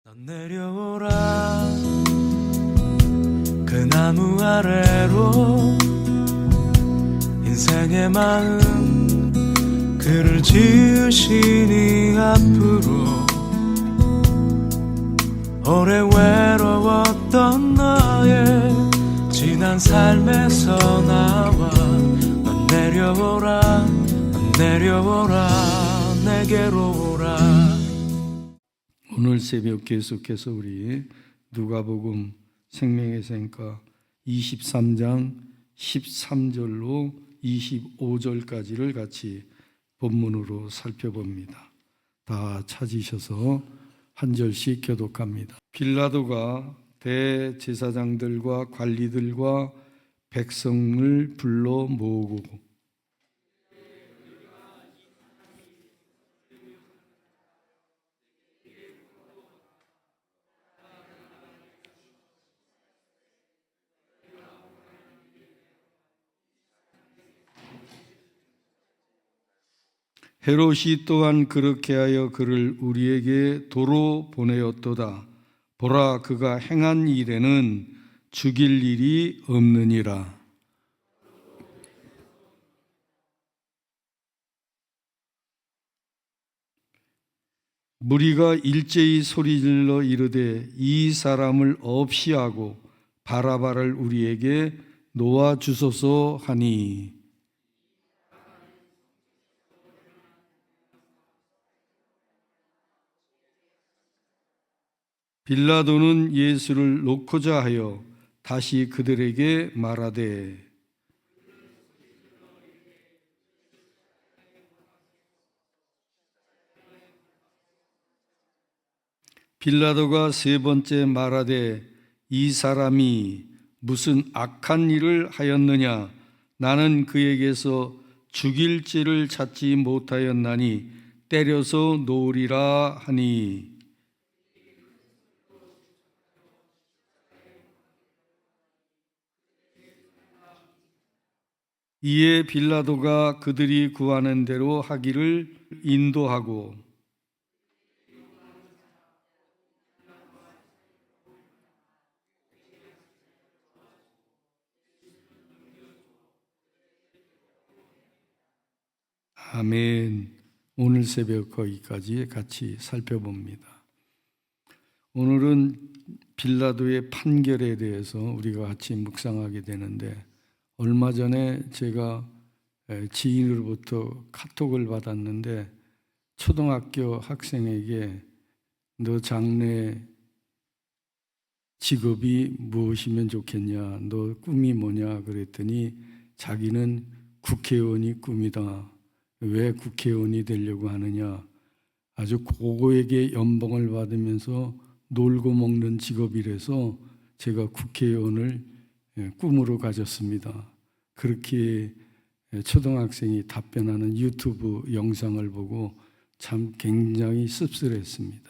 넌 내려오라 그 나무 아래로 인생의 마음 그를 지으시니 앞으로 오래 외로웠던 너의 지난 삶에서 나와 넌 내려오라 넌 내려오라 내게로 오라. 오늘 새벽 계속해서 우리 누가복음 생명의 샘과 23장 13절로 25절까지를 같이 본문으로 살펴봅니다. 다 찾으셔서 한 절씩 교독합니다. 빌라도가 대제사장들과 관리들과 백성을 불러 모으고 헤롯이 또한 그렇게 하여 그를 우리에게 도로 보내었도다. 보라, 그가 행한 일에는 죽일 일이 없느니라. 무리가 일제히 소리질러 이르되 이 사람을 없이 하고 바라바를 우리에게 놓아 주소서 하니 빌라도는 예수를 놓고자 하여 다시 그들에게 말하되 빌라도가 세 번째 말하되 이 사람이 무슨 악한 일을 하였느냐 나는 그에게서 죽일 죄를 찾지 못하였나니 때려서 놓으리라 하니 이에 빌라도가 그들이 구하는 대로 하기를 인도하고 아멘. 오늘 새벽 거기까지 같이 살펴봅니다. 오늘은 빌라도의 판결에 대해서 우리가 같이 묵상하게 되는데 얼마 전에 제가 지인으로부터 카톡을 받았는데 초등학교 학생에게 너 장래 직업이 무엇이면 좋겠냐, 너 꿈이 뭐냐 그랬더니 자기는 국회의원이 꿈이다. 왜 국회의원이 되려고 하느냐, 아주 고고하게 연봉을 받으면서 놀고 먹는 직업이라서 제가 국회의원을 꿈으로 가졌습니다. 그렇게 초등학생이 답변하는 유튜브 영상을 보고 참 굉장히 씁쓸했습니다.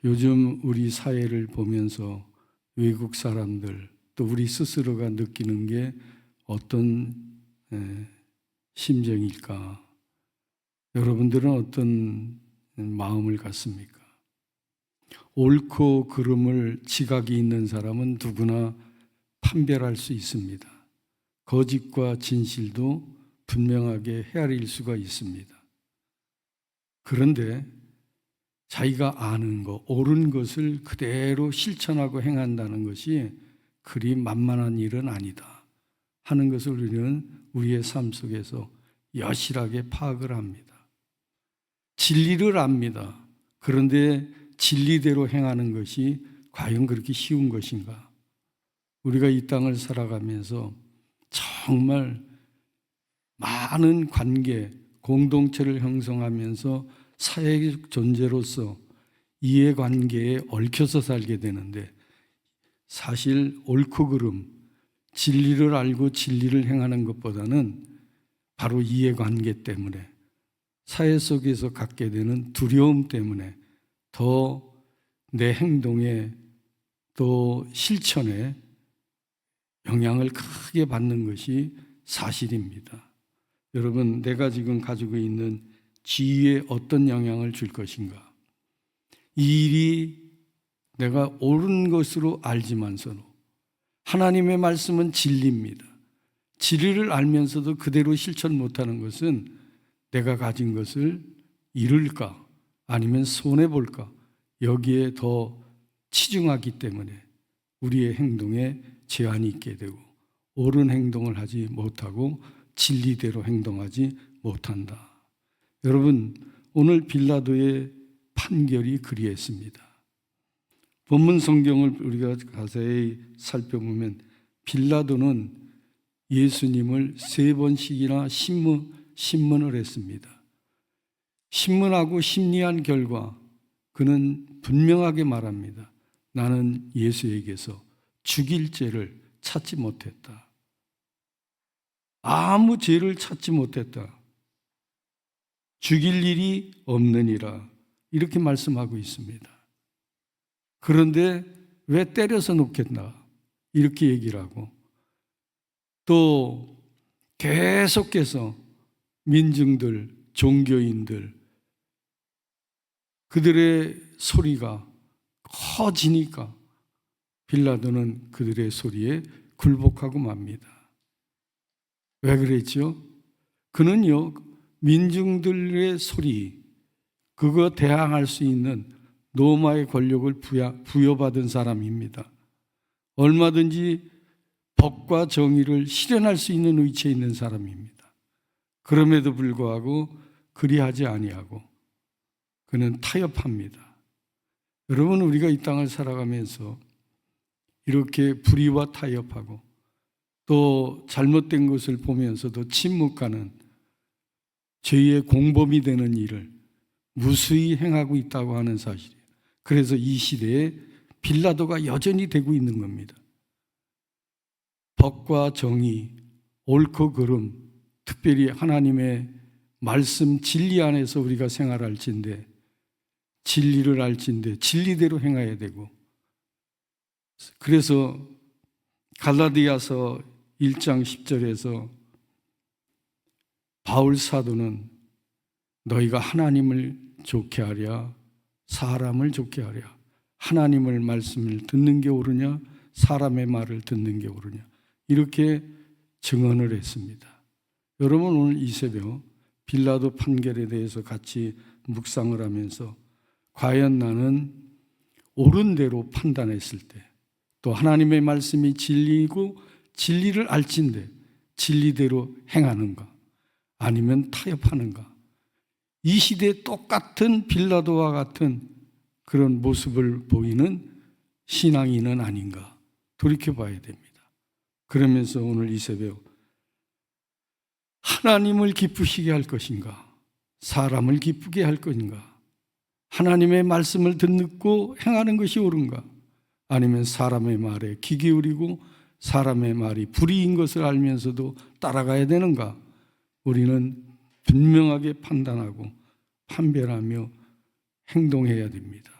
요즘 우리 사회를 보면서 외국 사람들 또 우리 스스로가 느끼는 게 어떤 심정일까? 여러분들은 어떤 마음을 갖습니까? 옳고 그름을 지각이 있는 사람은 누구나 판별할 수 있습니다. 거짓과 진실도 분명하게 헤아릴 수가 있습니다. 그런데 자기가 아는 것, 옳은 것을 그대로 실천하고 행한다는 것이 그리 만만한 일은 아니다 하는 것을 우리는 우리의 삶 속에서 여실하게 파악을 합니다. 진리를 압니다. 그런데 진리대로 행하는 것이 과연 그렇게 쉬운 것인가? 우리가 이 땅을 살아가면서 정말 많은 관계, 공동체를 형성하면서 사회적 존재로서 이해관계에 얽혀서 살게 되는데 사실 옳고 그름, 진리를 알고 진리를 행하는 것보다는 바로 이해관계 때문에 사회 속에서 갖게 되는 두려움 때문에 더 내 행동에 또 실천에 영향을 크게 받는 것이 사실입니다. 여러분, 내가 지금 가지고 있는 지위에 어떤 영향을 줄 것인가? 이 일이 내가 옳은 것으로 알지만서도 하나님의 말씀은 진리입니다. 진리를 알면서도 그대로 실천 못하는 것은 내가 가진 것을 잃을까 아니면 손해볼까 여기에 더 치중하기 때문에 우리의 행동에 제한이 있게 되고 옳은 행동을 하지 못하고 진리대로 행동하지 못한다. 여러분, 오늘 빌라도의 판결이 그리했습니다. 본문 성경을 우리가 자세히 살펴보면 빌라도는 예수님을 3번씩이나 신문을 했습니다. 신문하고 심리한 결과 그는 분명하게 말합니다. 나는 예수에게서 죽일 죄를 찾지 못했다. 아무 죄를 찾지 못했다. 죽일 일이 없느니라. 이렇게 말씀하고 있습니다. 그런데 왜 때려서 놓겠나? 이렇게 얘기를 하고 또 계속해서 민중들, 종교인들 그들의 소리가 커지니까 빌라도는 그들의 소리에 굴복하고 맙니다. 왜 그랬죠? 그는요, 민중들의 소리, 그거 대항할 수 있는 로마의 권력을 부여받은 사람입니다. 얼마든지 법과 정의를 실현할 수 있는 위치에 있는 사람입니다. 그럼에도 불구하고 그리하지 아니하고 그는 타협합니다. 여러분, 우리가 이 땅을 살아가면서 이렇게 불의와 타협하고 또 잘못된 것을 보면서도 침묵하는 죄의 공범이 되는 일을 무수히 행하고 있다고 하는 사실이에요. 그래서 이 시대에 빌라도가 여전히 되고 있는 겁니다. 법과 정의, 옳고 그름, 특별히 하나님의 말씀 진리 안에서 우리가 생활할진데 진리를 알진데 진리대로 행해야 되고 그래서 갈라디아서 1장 10절에서 바울 사도는 너희가 하나님을 좋게 하랴 사람을 좋게 하랴 하나님을 말씀을 듣는 게 옳으냐 사람의 말을 듣는 게 옳으냐 이렇게 증언을 했습니다. 여러분, 오늘 이 새벽 빌라도 판결에 대해서 같이 묵상을 하면서 과연 나는 옳은 대로 판단했을 때 또 하나님의 말씀이 진리이고 진리를 알진데 진리대로 행하는가 아니면 타협하는가 이 시대에 똑같은 빌라도와 같은 그런 모습을 보이는 신앙인은 아닌가 돌이켜봐야 됩니다. 그러면서 오늘 이 새벽 하나님을 기쁘시게 할 것인가 사람을 기쁘게 할 것인가 하나님의 말씀을 듣고 행하는 것이 옳은가 아니면 사람의 말에 귀 기울이고 사람의 말이 불의인 것을 알면서도 따라가야 되는가 우리는 분명하게 판단하고 판별하며 행동해야 됩니다.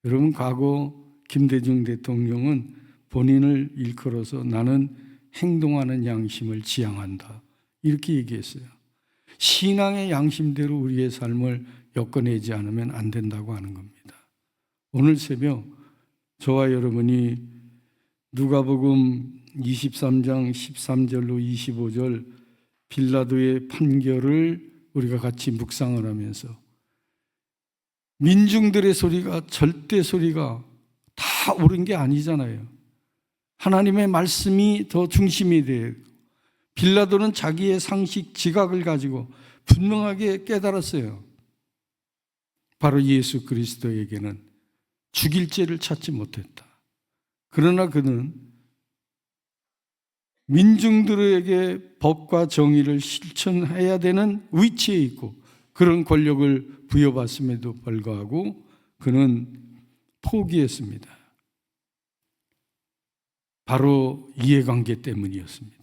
여러분, 과거 김대중 대통령은 본인을 일컬어서 나는 행동하는 양심을 지향한다 이렇게 얘기했어요. 신앙의 양심대로 우리의 삶을 엮어내지 않으면 안 된다고 하는 겁니다. 오늘 새벽 저와 여러분이 누가복음 23장 13절로 25절 빌라도의 판결을 우리가 같이 묵상을 하면서 민중들의 소리가 절대 소리가 다 옳은 게 아니잖아요. 하나님의 말씀이 더 중심이 돼요. 빌라도는 자기의 상식 지각을 가지고 분명하게 깨달았어요. 바로 예수 그리스도에게는 죽일 죄를 찾지 못했다. 그러나 그는 민중들에게 법과 정의를 실천해야 되는 위치에 있고 그런 권력을 부여받음에도 불구하고 그는 포기했습니다. 바로 이해관계 때문이었습니다.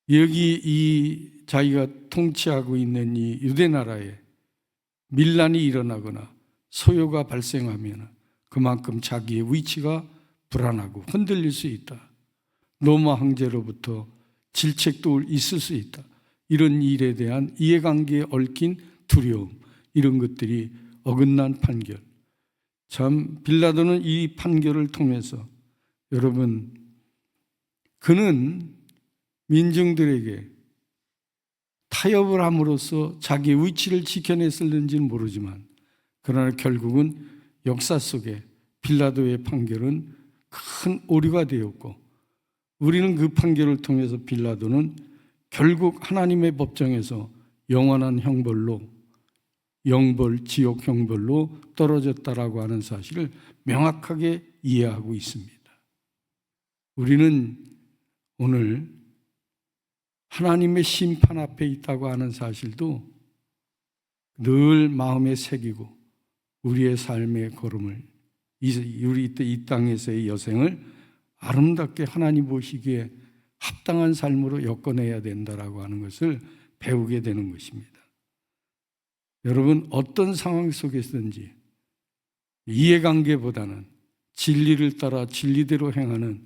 여기 이 자기가 통치하고 있는 이 유대 나라에 밀란이 일어나거나 소요가 발생하면 그만큼 자기의 위치가 불안하고 흔들릴 수 있다. 로마 황제로부터 질책도 있을 수 있다. 이런 일에 대한 이해관계에 얽힌 두려움, 이런 것들이 어긋난 판결. 참 빌라도는 이 판결을 통해서 여러분, 그는 민중들에게 타협을 함으로써 자기의 위치를 지켜냈을는지는 모르지만, 그러나 결국은 역사 속에 빌라도의 판결은 큰 오류가 되었고, 우리는 그 판결을 통해서 빌라도는 결국 하나님의 법정에서 영원한 형벌로, 영벌, 지옥 형벌로 떨어졌다라고 하는 사실을 명확하게 이해하고 있습니다. 우리는 오늘 하나님의 심판 앞에 있다고 하는 사실도 늘 마음에 새기고 우리의 삶의 걸음을, 우리 이 땅에서의 여생을 아름답게 하나님 보시기에 합당한 삶으로 엮어내야 된다라고 하는 것을 배우게 되는 것입니다. 여러분, 어떤 상황 속에서든지 이해관계보다는 진리를 따라 진리대로 행하는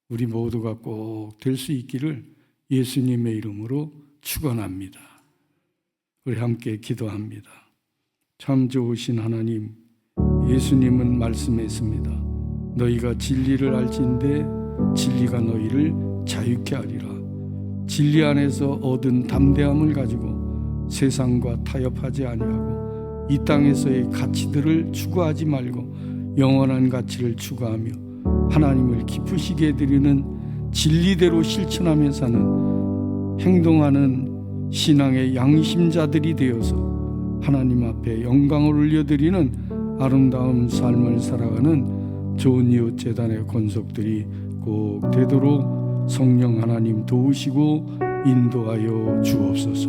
우리 모두가 꼭 될 수 있기를 예수님의 이름으로 축원합니다. 우리 함께 기도합니다. 참 좋으신 하나님, 예수님은 말씀했습니다. 너희가 진리를 알지인데 진리가 너희를 자유케 하리라. 진리 안에서 얻은 담대함을 가지고 세상과 타협하지 아니하고 이 땅에서의 가치들을 추구하지 말고 영원한 가치를 추구하며 하나님을 기쁘시게 드리는 진리대로 실천하며 사는, 행동하는 신앙의 양심자들이 되어서 하나님 앞에 영광을 올려드리는 아름다운 삶을 살아가는 좋은 이웃 재단의 권속들이 꼭 되도록 성령 하나님 도우시고 인도하여 주옵소서.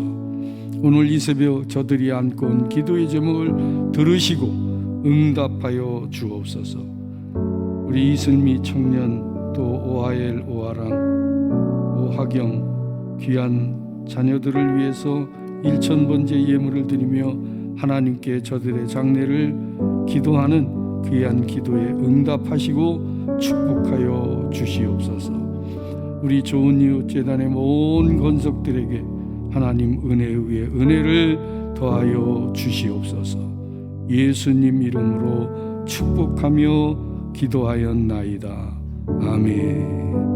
오늘 이 새벽 저들이 안고 온 기도의 제목을 들으시고 응답하여 주옵소서. 우리 이슬미 청년, 또 오하엘, 오하랑, 오하경 귀한 자녀들을 위해서 1000번째 예물을 드리며 하나님께 저들의 장래를 기도하는 귀한 기도에 응답하시고 축복하여 주시옵소서. 우리 좋은 이웃 재단의 모든 권속들에게 하나님 은혜 위에 은혜를 더하여 주시옵소서. 예수님 이름으로 축복하며 기도하였나이다. 아멘.